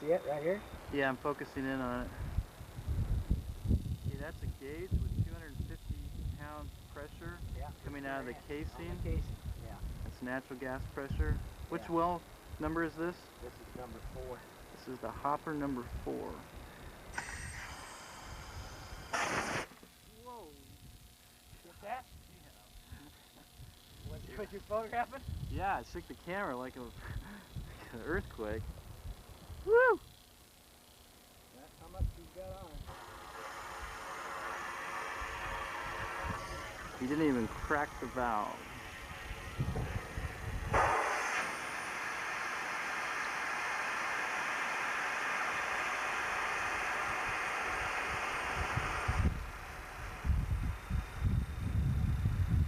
see it right here? Yeah, I'm focusing in on it. See, that's a gauge with 250 pounds pressure coming out of the casing. On the casing, yeah. That's natural gas pressure. Which well number is this? This is number 4. This is the hopper number 4. Whoa! Get that? What you photographing? Yeah, I shook the camera like an earthquake. Woo! That's how much he's got on. He didn't even crack the valve.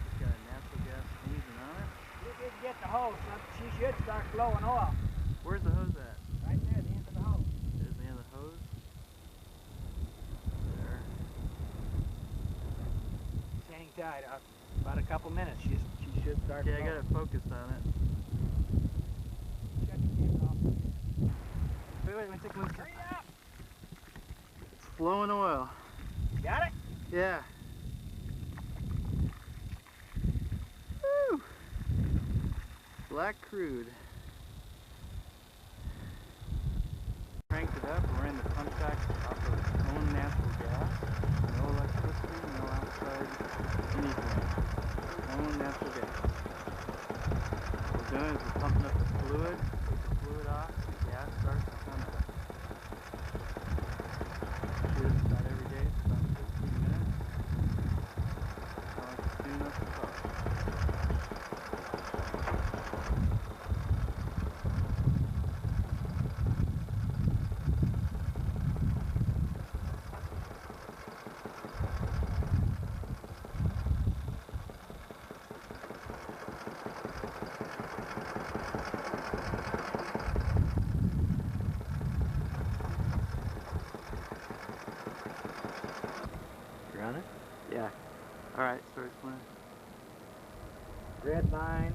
He's got a natural gas engine on it. You did get the hose, so she should start flowing oil. Where's the hose at? Right there at the end of the hose. There's the end of the hose. There. Hang tight. About a couple minutes, she should start. Okay, I got it focused on it. Shut the camera off. Wait, let me take a look. Hurry up! It's flowing oil. Got it? Yeah. Woo! Black crude. Cranked it up, ran the pump jack off of its own natural gas. No electricity, no outside anything. Own natural gas. What we're doing is we're pumping up the fluid, take the fluid off, the gas starts to come up. Shoots about every day, it's about 15 minutes. I like to tune up the car. On it? Yeah. Alright, start explaining. Red line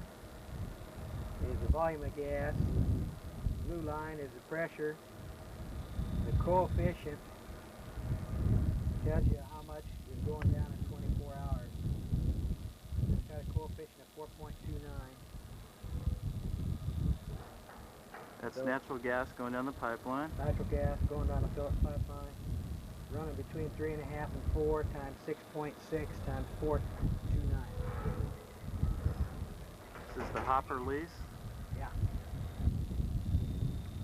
is the volume of gas. Blue line is the pressure. The coefficient tells you how much is going down in 24 hours. It's got a coefficient of 4.29. That's So, natural gas going down the pipeline. Natural gas going down the Phillips pipeline. Running between 3.5 and 4 times 6.6 times 4.29. This is the hopper lease. Yeah.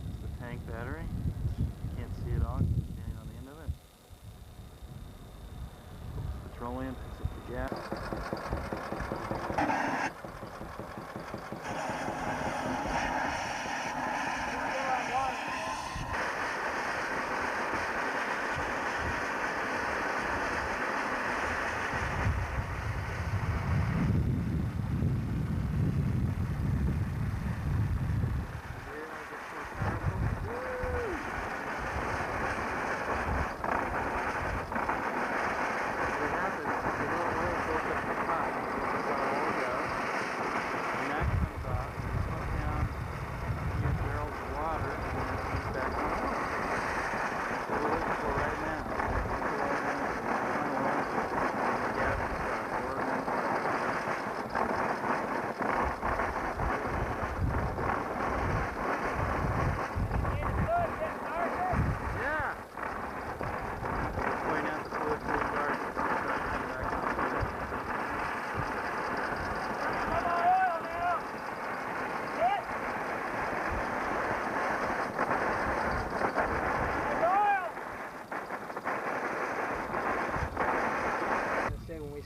It's the tank battery. You can't see it all, it's standing on the end of it. It's petroleum, picks up the gas.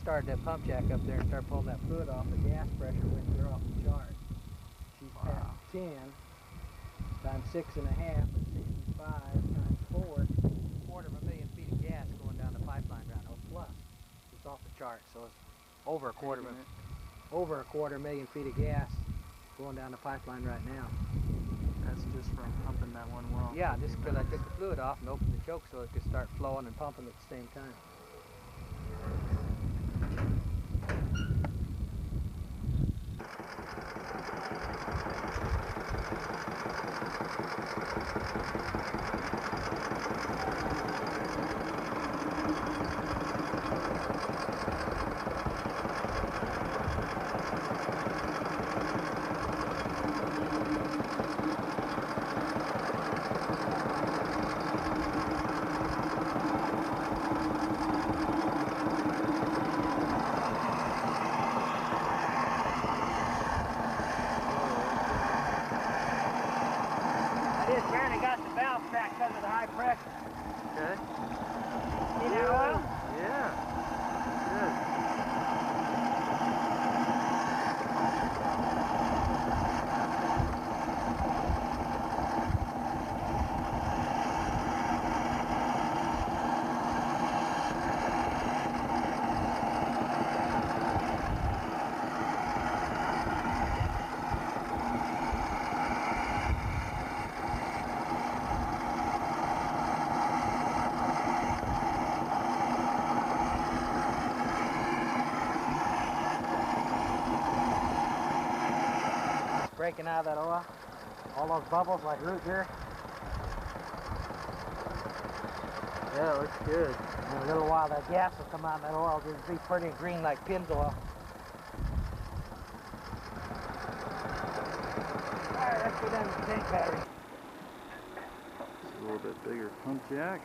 Start that pump jack up there and start pulling that fluid off, the gas pressure went clear off the chart. She's at 10 times 6.5 is 65 times 4, 250,000 feet of gas going down the pipeline right now. Plus, it's off the chart, so it's over a quarter million feet of gas going down the pipeline right now. That's just from pumping that one well. Yeah, just because I took the fluid off and opened the choke so it could start flowing and pumping at the same time. Okay. See that oil? Yeah. Good. Breaking out of that oil. All those bubbles like root beer. Yeah, it looks good. In a little while that gas will come out and that oil will just be pretty green like Pennzoil. Alright, let's go down to the tank battery. It's a little bit bigger pump jack.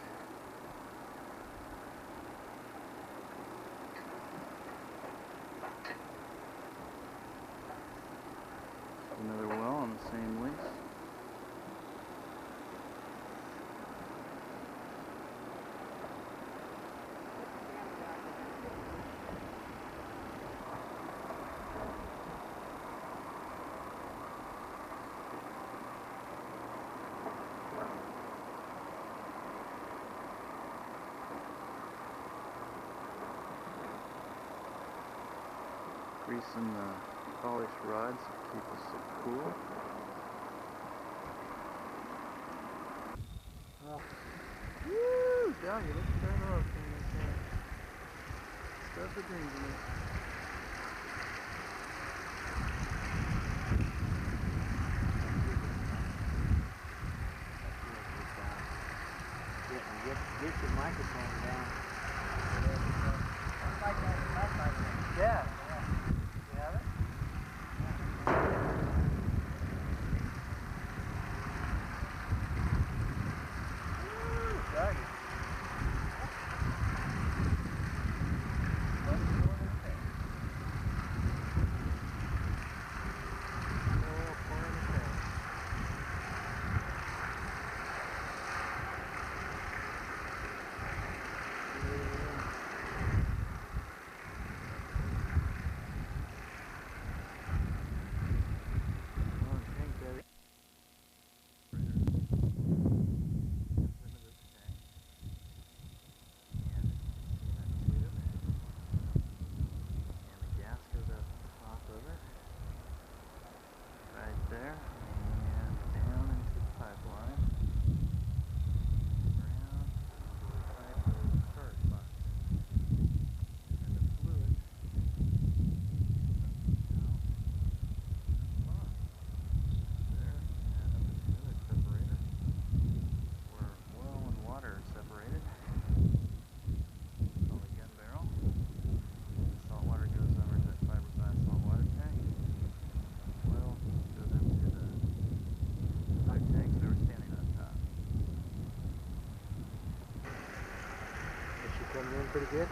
Another well on the same lease. Greasing the polished rods to keep us cool. Woo! Doggy, let's turn it off. Stuff the dreams in it. Get your microphone down. Yeah. You have it? Woo! Doggy. There and down into the pipeline, around into the pipe of the storage box, and the fluid comes out there and up into another separator where oil and water are separated. It's called a gun barrel. The salt water goes over to that fiberglass salt water tank. Oil goes into the other tanks that were standing on top. Is she coming in pretty good?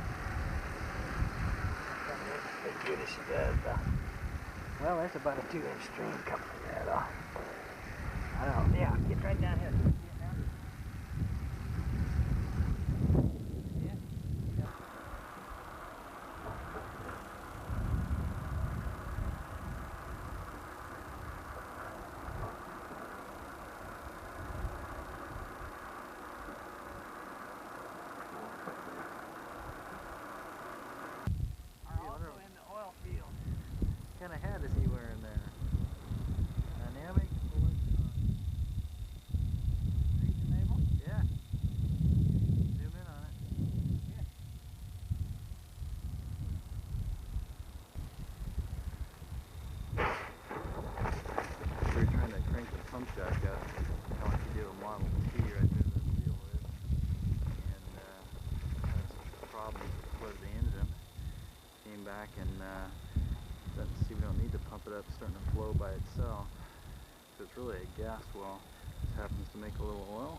As good as she does, though. Well, there's about a 2-inch stream coming in there, though. I don't know. Yeah, get right down here. What kind of hat is he wearing there? Dynamic? Yeah. Zoom in on it. Yeah. We're trying to crank the pump jack up, kind of like you do a Model T right there that the wheel is. And had some problems that flooded the engine. Came back and see, we don't need to pump it up, it's starting to flow by itself. So it's really a gas well. Just happens to make a little oil.